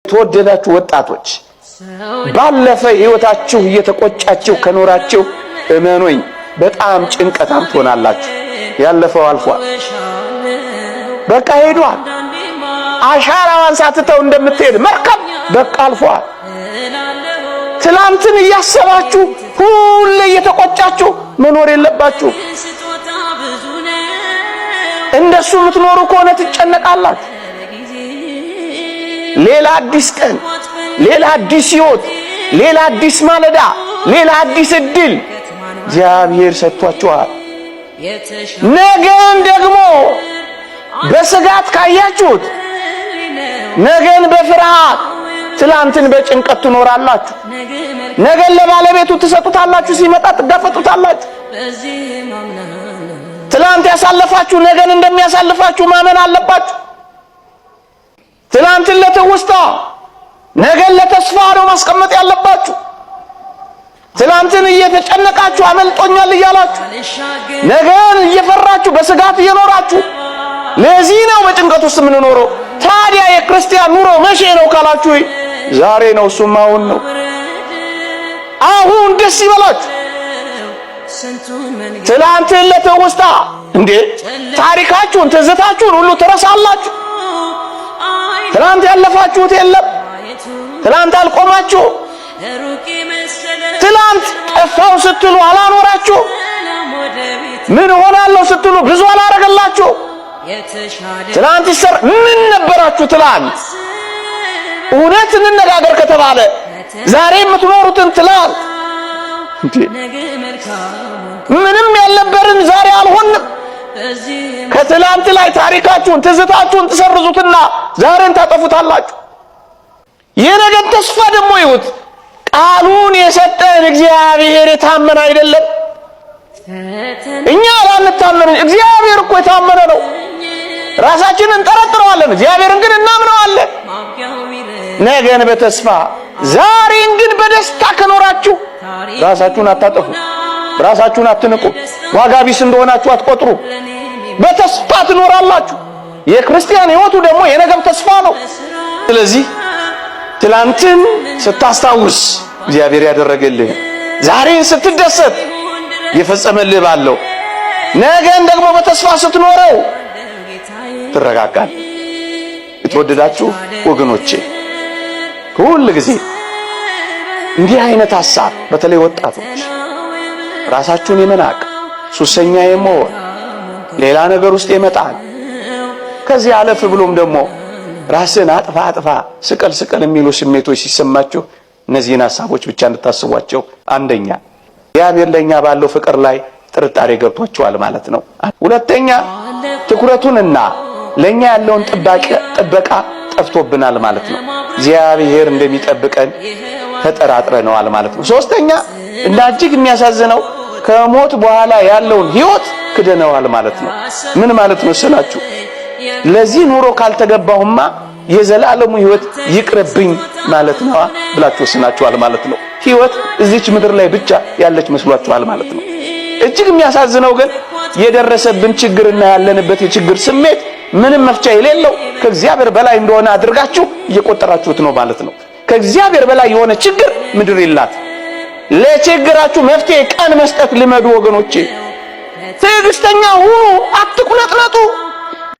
ተወደዳችሁ ወጣቶች ባለፈ ህይወታችሁ እየተቆጫችሁ ከኖራችሁ እመኑኝ በጣም ጭንቀታም ትሆናላችሁ። ያለፈው አልፏል፣ በቃ ሄዷል። አሻራዋን ሳትተው እንደምትሄድ መርከብ በቃ አልፏል። ትላንትን እያሰባችሁ ሁሌ እየተቆጫችሁ መኖር የለባችሁ። እንደሱ የምትኖሩ ከሆነ ትጨነቃላችሁ። ሌላ አዲስ ቀን፣ ሌላ አዲስ ህይወት፣ ሌላ አዲስ ማለዳ፣ ሌላ አዲስ እድል እግዚአብሔር ሰጥቷችኋል። ነገን ደግሞ በስጋት ካያችሁት ነገን በፍርሃት ትላንትን በጭንቀት ትኖራላችሁ። ነገን ለባለቤቱ ትሰጡታላችሁ፣ ሲመጣ ትጋፈጡታላችሁ። ትላንት ያሳለፋችሁ ነገን እንደሚያሳልፋችሁ ማመን አለባችሁ። ትላንትን ለትውስታ ነገን ለተስፋ ነው ማስቀመጥ ያለባችሁ። ትላንትን እየተጨነቃችሁ አመልጦኛል እያላችሁ ነገን እየፈራችሁ በስጋት እየኖራችሁ ለዚህ ነው በጭንቀት ውስጥ የምንኖረው። ታዲያ የክርስቲያን ኑሮ መቼ ነው ካላችሁ ዛሬ ነው። እሱም አሁን ነው። አሁን ደስ ይበላችሁ። ትላንትን ለትውስታ እንዴ ታሪካችሁን ትዝታችሁን ሁሉ ትረሳላችሁ። ትላንት ያለፋችሁት የለም። ትላንት አልቆማችሁ። ትላንት ጠፋው ስትሉ አላኖራችሁ። ምን ሆናለሁ ስትሉ ብዙ አላረገላችሁ። ትላንት ይሰር ምን ነበራችሁ? ትላንት እውነት እንነጋገር ከተባለ ዛሬ የምትኖሩትን ትላንት ምንም ያልነበርን ዛሬ አልሆንም። ከትላንት ላይ ታሪካችሁን ትዝታችሁን ትሰርዙትና ዛሬን ታጠፉታላችሁ። የነገን ተስፋ ደግሞ ይሁት ቃሉን የሰጠን እግዚአብሔር የታመነ አይደለም። እኛ ላንታመን፣ እግዚአብሔር እኮ የታመነ ነው። ራሳችንን እንጠረጥረዋለን፣ እግዚአብሔርን ግን እናምነዋለን። ነገን በተስፋ ዛሬን ግን በደስታ ከኖራችሁ ራሳችሁን አታጠፉ፣ ራሳችሁን አትንቁ፣ ዋጋ ቢስ እንደሆናችሁ አትቆጥሩ። በተስፋ ትኖራላችሁ። የክርስቲያን ሕይወቱ ደግሞ የነገብ ተስፋ ነው። ስለዚህ ትላንትን ስታስታውስ እግዚአብሔር ያደረገልህ፣ ዛሬን ስትደሰት የፈጸመልህ ባለው ነገን ደግሞ በተስፋ ስትኖረው ትረጋጋል። የተወደዳችሁ ወገኖቼ ሁሉ ጊዜ እንዲህ አይነት ሐሳብ በተለይ ወጣቶች ራሳችሁን የመናቅ ሱሰኛ የመሆን ሌላ ነገር ውስጥ ይመጣል። ከዚህ አለፍ ብሎም ደግሞ ራስን አጥፋ ስቀል የሚሉ ስሜቶች ሲሰማችሁ እነዚህን ሐሳቦች ብቻ እንድታስቧቸው። አንደኛ እግዚአብሔር ለኛ ባለው ፍቅር ላይ ጥርጣሬ ገብቷቸዋል ማለት ነው። ሁለተኛ ትኩረቱንና ለኛ ያለውን ጥበቃ ጠፍቶብናል ማለት ነው። እግዚአብሔር እንደሚጠብቀን ተጠራጥረናል ማለት ነው። ሶስተኛ እና እጅግ የሚያሳዝነው ከሞት በኋላ ያለውን ህይወት ክደነዋል ማለት ነው። ምን ማለት ነው ስላችሁ ለዚህ ኑሮ ካልተገባሁማ የዘላለሙ ህይወት ይቅርብኝ ማለት ነው ብላችሁ ወስናችኋል ማለት ነው። ህይወት እዚች ምድር ላይ ብቻ ያለች መስሏችኋል ማለት ነው። እጅግ የሚያሳዝነው ግን የደረሰብን ችግርና ያለንበት የችግር ስሜት ምንም መፍቻ የሌለው ከእግዚአብሔር በላይ እንደሆነ አድርጋችሁ እየቆጠራችሁት ነው ማለት ነው። ከእግዚአብሔር በላይ የሆነ ችግር ምድር የላት። ለችግራችሁ መፍትሄ ቀን መስጠት ልመዱ ወገኖቼ። ትዕግስተኛ ሁኑ፣ አትቁነጥነጡ።